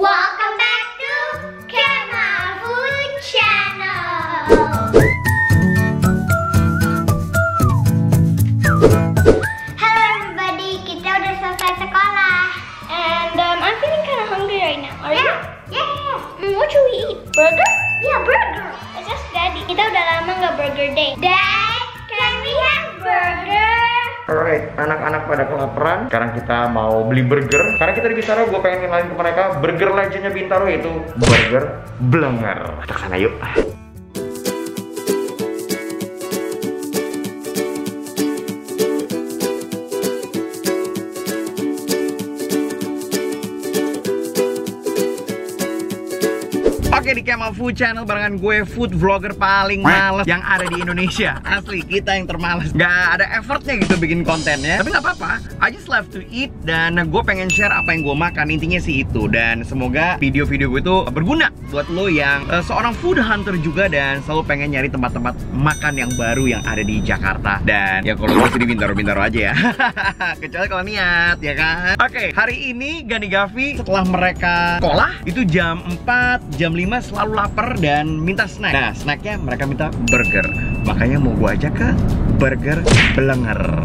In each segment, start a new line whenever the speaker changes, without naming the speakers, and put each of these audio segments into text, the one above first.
Welcome back to Kema Food Channel. Hello everybody, kita udah selesai sekolah. And I'm feeling kind of hungry right now. Are you? Yeah. What should we eat? Burger? Yeah, burger. Let's ask Daddy. Kita udah lama nggak burger day. Dad, can we have burger?
Alright, anak-anak pada kelaparan. Sekarang kita mau beli burger. Karena kita di Bintaro, gue pengen kenalin ke mereka burger legendnya Bintaro, yaitu burger Blenger. Kita kesana yuk. Oke, di Kema Food Channel barengan gue, food vlogger paling males yang ada di Indonesia. Asli, kita yang termales. Gak ada effortnya gitu bikin kontennya. Tapi gak apa-apa, I just love to eat. Dan gue pengen share apa yang gue makan, intinya sih itu. Dan semoga video-video gue itu berguna buat lo yang seorang food hunter juga dan selalu pengen nyari tempat-tempat makan yang baru yang ada di Jakarta. Dan ya kalau gue sih di Bintaro-Bintaro aja ya. Kecuali kalau niat, ya kan? Oke, hari ini Gani Gavi setelah mereka sekolah, itu jam 4, jam 5 selalu lapar dan minta snack. Nah, snacknya mereka minta burger. Makanya mau gue ajak ke burger Blenger.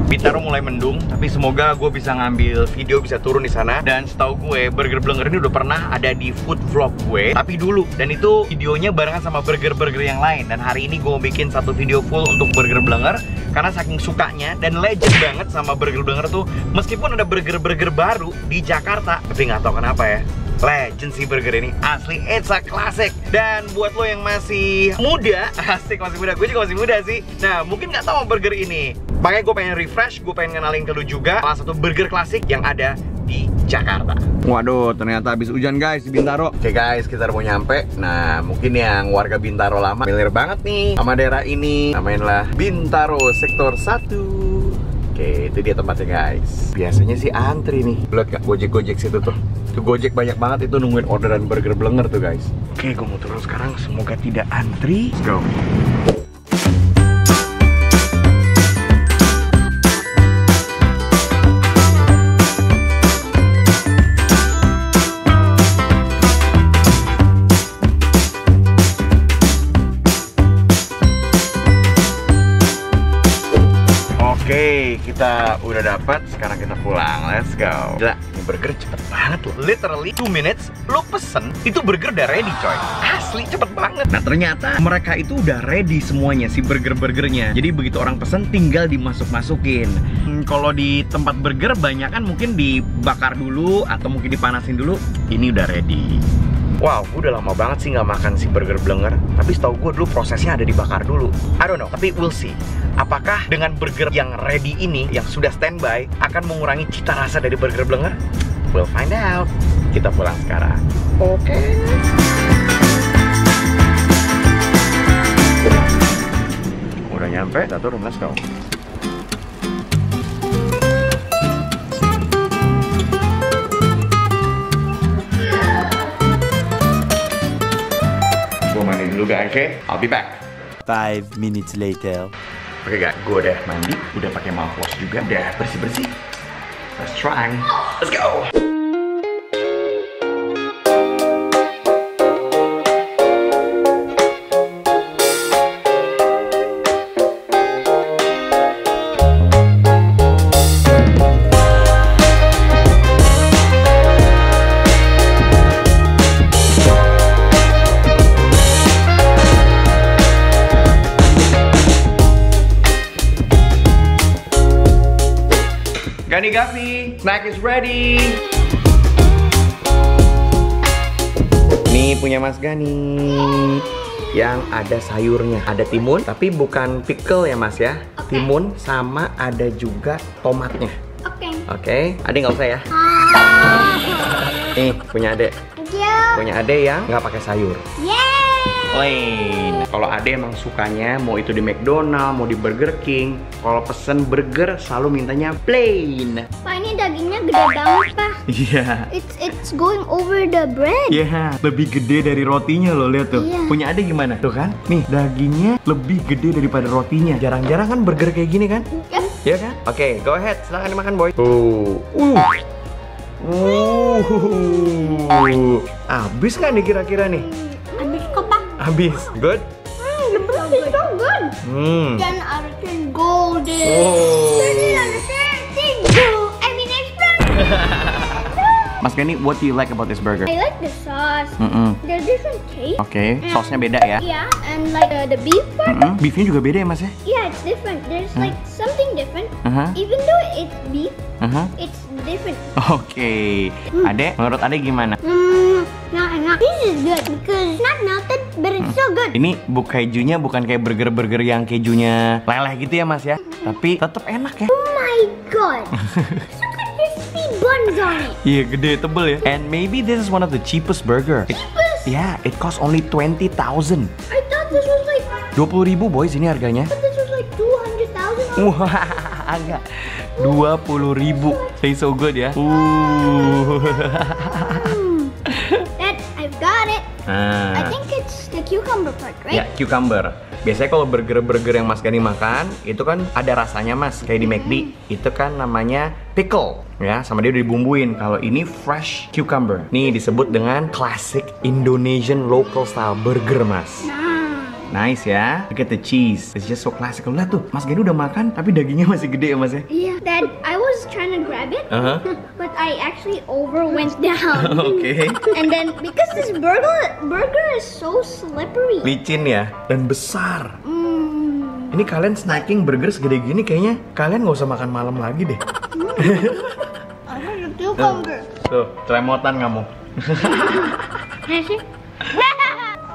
Bintaro mulai mendung, tapi semoga gue bisa ngambil video, bisa turun di sana. Dan setahu gue, burger Blenger ini udah pernah ada di food vlog gue, tapi dulu. Dan itu videonya barengan sama burger-burger yang lain. Dan hari ini gue mau bikin satu video full untuk burger Blenger karena saking sukanya dan legend banget sama burger Blenger tuh. Meskipun ada burger-burger baru di Jakarta, tapi nggak tahu kenapa ya, legend sih burger ini, asli it's a classic. Dan buat lo yang masih muda, asik masih muda, gue juga masih muda sih. Nah, mungkin nggak tahu burger ini. Makanya gue pengen refresh, gue pengen kenalin ke lo juga salah satu burger klasik yang ada di Jakarta. Waduh, ternyata habis hujan guys di Bintaro. Oke guys, kita udah mau nyampe. Nah, mungkin yang warga Bintaro lama familiar banget nih sama daerah ini. Namanya Bintaro Sektor 1. Oke, itu dia tempatnya guys. Biasanya sih antri nih. Lihat gak, gojek-gojek situ tuh. Tuh gojek banyak banget itu nungguin orderan burger Blenger tuh guys. Oke, gue mau turun sekarang. Semoga tidak antri. Let's go. Oke, kita udah dapat. Sekarang kita pulang. Let's go. Gila, ini burger cepet banget loh. Literally 2 minutes, lo pesen, itu burger udah ready coy. Asli cepet banget. Nah, ternyata mereka itu udah ready semuanya, si burger-burgernya. Jadi begitu orang pesen, tinggal dimasuk-masukin. Kalau di tempat burger banyak kan mungkin dibakar dulu atau mungkin dipanasin dulu. Ini udah ready. Wow, gue udah lama banget sih nggak makan si burger Blenger. Tapi setahu gue dulu prosesnya ada dibakar dulu. I don't know, tapi we'll see. Apakah dengan burger yang ready ini, yang sudah standby, akan mengurangi cita rasa dari burger Blenger? We'll find out. Kita pulang sekarang. Oke. Udah nyampe, kita turun, let's go. Mandi dulu guys, oke? I'll be back.
5 minutes later.
Oke guys, gue udah mandi, udah pakai mouthwash juga, udah bersih-bersih. Let's try. Let's go. Gani Gavi, snack is ready. Ini punya Mas Gani. Yang ada sayurnya, ada timun, tapi bukan pickle ya Mas ya.
Okay.
Timun sama ada juga tomatnya.
Oke.
Oke, Ade nggak usah ya. Nih punya Ade.
Thank you.
Punya Ade yang nggak pakai sayur.
Yeay.
Plain. Kalau Ade emang sukanya mau itu di McDonald, mau di Burger King, kalau pesen burger selalu mintanya plain.
Pak, ini dagingnya gede banget, Pak.
Iya.
It's going over the bread.
Iya, lebih gede dari rotinya loh, lihat tuh.
Iya.
Punya Ade gimana? Tuh kan? Nih, dagingnya lebih gede daripada rotinya. Jarang-jarang kan burger kayak gini kan?
Yep.
Iya kan? Oke, go ahead. Silakan dimakan, boy. Habis nggak nih kira-kira nih?
Habis kok, Pak?
Habis. Good?
The burger is so good. 10 out of 10 golden. 30 out of 30 gold. I mean expensive.
Mas Kenny, what do you like about this burger?
I like the sauce. There's different taste.
Oke, sausnya beda ya?
Yeah, and like the beef part.
Beefnya juga beda ya Mas ya?
Yeah, it's different. There's like something different.
Uh-huh.
Even though it's beef,
Uh-huh.
it's different.
Oke, Adek, menurut Adek gimana?
Not enough. This is good because it's not melted, but it's so good.
Ini kejunya bukan kayak burger-burger yang kejunya leleh gitu ya Mas ya? Tapi tetap enak ya?
Oh my god. Look at crispy buns on it.
Iya, gede, tebel ya. And maybe this is one of the cheapest burger.
Cheapest?
Yeah, it costs only 20,000.
I thought this was like
20.000 boys ini harganya.
But this was like 200,000.
Wah, agak 20.000. Say so good ya.
Dad, I've got it. I think it's the cucumber part, right?
Ya, cucumber. Biasanya kalau burger-burger yang Mas Kenny makan, itu kan ada rasanya Mas, kayak di McD. Itu kan namanya pickle, ya, sama dia udah dibumbuin. Kalau ini fresh cucumber. Nih disebut dengan classic Indonesian local style burger, Mas. Nice ya. Look at the cheese. It's just so classic. Lihat tuh, Mas Kenny udah makan, tapi dagingnya masih gede ya Mas ya?
Yeah. Dad, I was trying to grab it, but I actually went down.
Oke.
And then because this burger is so slippery.
Licin ya, dan besar. Ini kalian snacking burger segede gini, kayaknya kalian nggak usah makan malam lagi deh.
I want a cucumber.
Tuh, ceremotan kamu.
Can I see?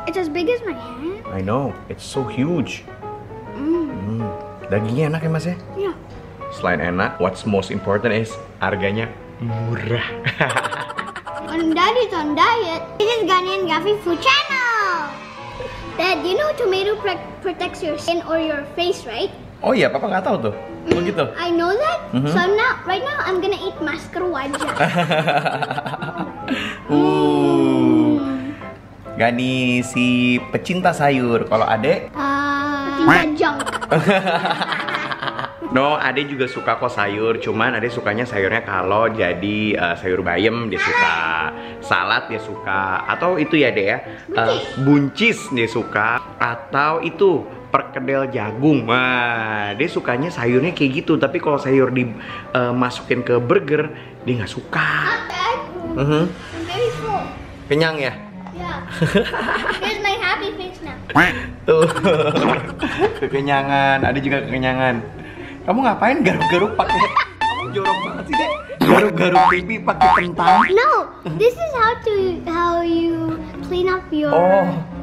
It's as big as my hand.
I know, it's so huge. Dagingnya enak ya Mas ya?
Yeah.
Selain enak, what's most important is harganya murah.
When Daddy's on diet, this is Gani and Gaffy Food Channel. Dad, you know tomato protects your skin or your face, right?
Oh iya, Papa nggak tahu tuh. Begitu.
I know that. So right now I'm gonna eat masker wajah.
Gani si pecinta sayur. Kalau Adek?
Pecinta junk.
No, Ade juga suka kok sayur, cuman Ade sukanya sayurnya kalau jadi sayur bayam dia suka, salad dia suka, atau itu ya Ade ya, buncis dia suka, atau itu perkedel jagung. Nah, dia sukanya sayurnya kayak gitu, tapi kalau sayur dimasukin ke burger dia nggak suka.
I'm very full.
Kenyang ya?
Yeah. Here's my happy face now.
Tuh, kekenyangan, Ade juga kekenyangan. Kamu ngapain garuk-garuk pakai? Kamu jorok banget sih deh. Garuk-garuk pipi pakai kentang.
No, this is how you clean up your.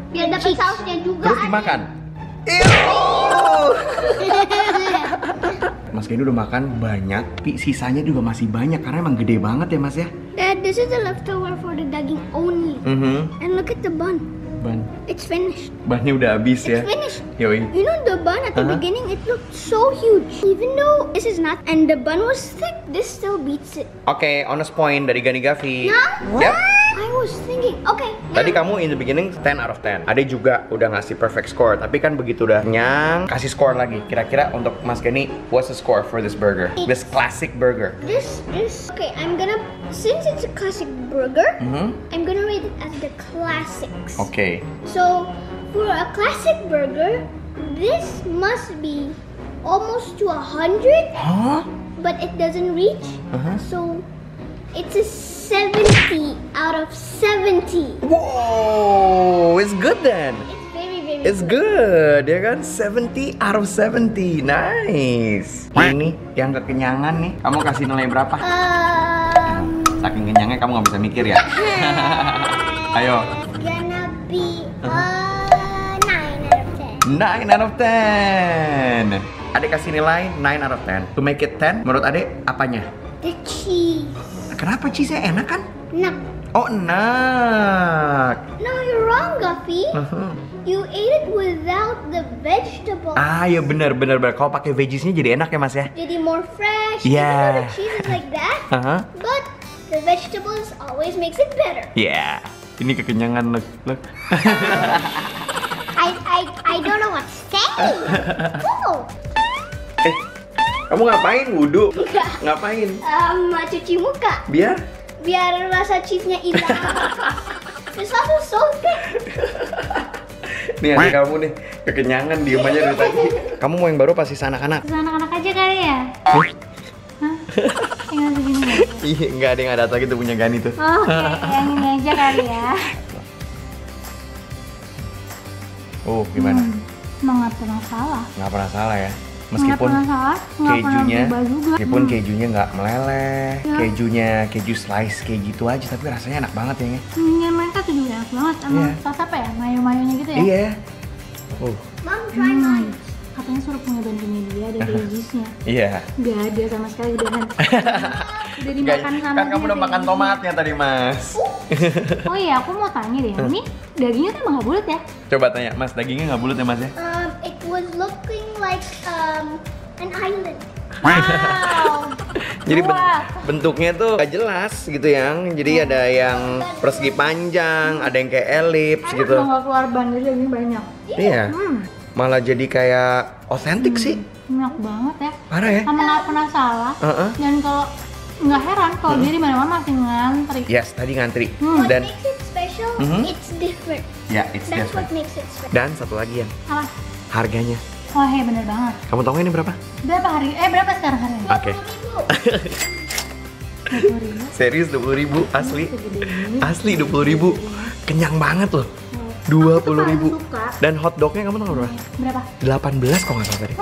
Biar dapat sausnya juga.
Terus dimakan. Mas Kenny udah makan banyak, tapi sisanya juga masih banyak karena emang gede banget ya Mas ya.
Dad, this is the leftover for the daging only. And look at the bun.
Ban.
It's finished.
Bannya udah habis ya.
It's finished.
Yoi.
You know the bun at the beginning, it looked so huge. Even though this is not, and the bun was thick, this still beats it.
Oke, honest point dari Gani Gavi.
Nah,
Yep.
I was thinking, okay.
Tadi kamu in the beginning 10 out of 10. Ade juga udah ngasih perfect score, tapi kan begitu udah kenyang, kasih score lagi. Kira-kira untuk Mas Kenny, what's the score for this burger? This classic burger.
This, okay, since it's a classic burger, I'm gonna rate it as the classics.
Oke.
So, for a classic burger, this must be almost to 100, but it doesn't reach. So, it's a 70 out of 70.
Wow, it's good then.
It's very, very
It's good, ya kan? 70 out of 70, nice. Ini yang kekenyangan nih, kamu kasih nilai berapa? Saking kenyangnya kamu nggak bisa mikir ya? Ayo.
Gonna be 9 out of 10.
9 out of 10. Adek kasih nilai 9 out of 10. To make it 10, menurut Adek apanya?
The cheese.
Kenapa cheese-nya enak kan?
Enak.
Oh, enak.
No, you're wrong, Guffy. You ate it without the vegetables.
Ah, ya benar. Kalau pakai veggies-nya jadi enak ya, Mas ya?
Jadi more fresh.
Yeah.
Even though the cheese is like that, but the vegetables always makes it better.
Yeah. Ini kekenyangan, look.
I don't know what to say. Oh.
Kamu ngapain wudhu? Ngapain?
Cuci muka.
Biar
biar rasa cheese-nya hilang. It's also so thick.
Nih adik kamu nih, kekenyangan diem aja dari tadi. Kamu mau yang baru pasti anak-anak?
Terus anak-anak aja kali ya? Hah? Tinggal segini ya?
Iya, enggak ada yang ada lagi tuh punya Gani tuh.
Oke, yang ini aja kali ya.
Oh, gimana?
Nggak pernah salah.
Nggak pernah salah ya.
Nggak
Meskipun
pernah salah, nggak pernah
kejunya,
berubah juga.
meskipun kejunya nggak meleleh,
Ya.
keju slice kayak gitu aja, tapi rasanya enak banget ya.
Ya, mereka tuh juga enak banget. Emang
Iya.
saus apa ya? Mayo-mayonya gitu ya?
Iya.
Mom, try mine. Katanya suruh punya bantunya dia ada veggiesnya.
Iya.
Gak ada sama sekali udah kan. Udah
Nggak,
dimakan sama
kan kamu
dia
udah makan
kayak
tomatnya tadi, Mas.
Oh iya, aku mau tanya deh. Ini dagingnya tuh emang gak bulat ya?
Coba tanya, Mas, dagingnya nggak bulat ya, Mas ya?
It was looking like an island.
Wow. Jadi
Wah.
bentuknya tuh gak jelas gitu yang. Jadi ada yang persegi panjang, ada yang kayak elips gitu.
Kalau nggak keluar ban jadi daging banyak.
Iya. Malah jadi kayak otentik sih.
Enak banget ya.
Parah ya?
Sama nggak pernah salah. Dan kalau nggak heran kalau dia di mana-mana masih ngantri.
Yes, tadi ngantri.
What
Dan
makes it special? It's different.
ya, it's
That's
different.
what makes it special.
Dan satu lagi yang
Apa?
harganya.
Oh iya bener banget.
Kamu tahu nggak ini berapa?
Berapa hari? Berapa sekarang harganya?
Oke.
20.000.
Serius 20.000 asli.
Segede ini.
Asli 20.000. Kenyang banget loh.
Aku tuh
20.000.
paling suka.
Dan hotdognya kamu tahu berapa?
Berapa?
18 kok nggak salah tadi.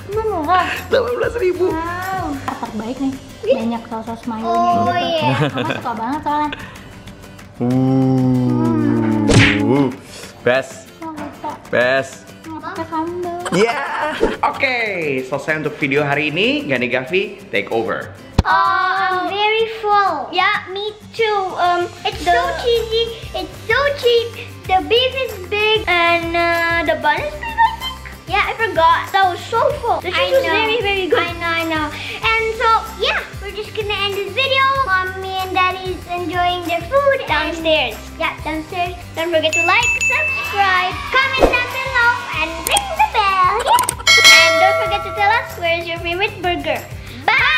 Beneran?
18.000.
Wow. Terbaik nih. Banyak saus-saus mayonya gitu. Iya. Aku suka banget soalnya.
Best.
Oh, bisa.
Best.
Nggak pakai sambal.
Ya, oke. Selesai untuk video hari ini. Gani Gavi, take over.
I'm very full. Yeah, me too. It's so cheesy. It's so cheap. The beef is big and the bun is big, I think. Yeah, I forgot. That was so full. The cheese was very, very good. I know. And so, yeah, we're just gonna end this video. Mommy and Daddy's enjoying their food downstairs. Yeah, downstairs. Don't forget to like, subscribe, comment down below, and ring the bell. Yeah. And don't forget to tell us where's your favorite burger. Bye.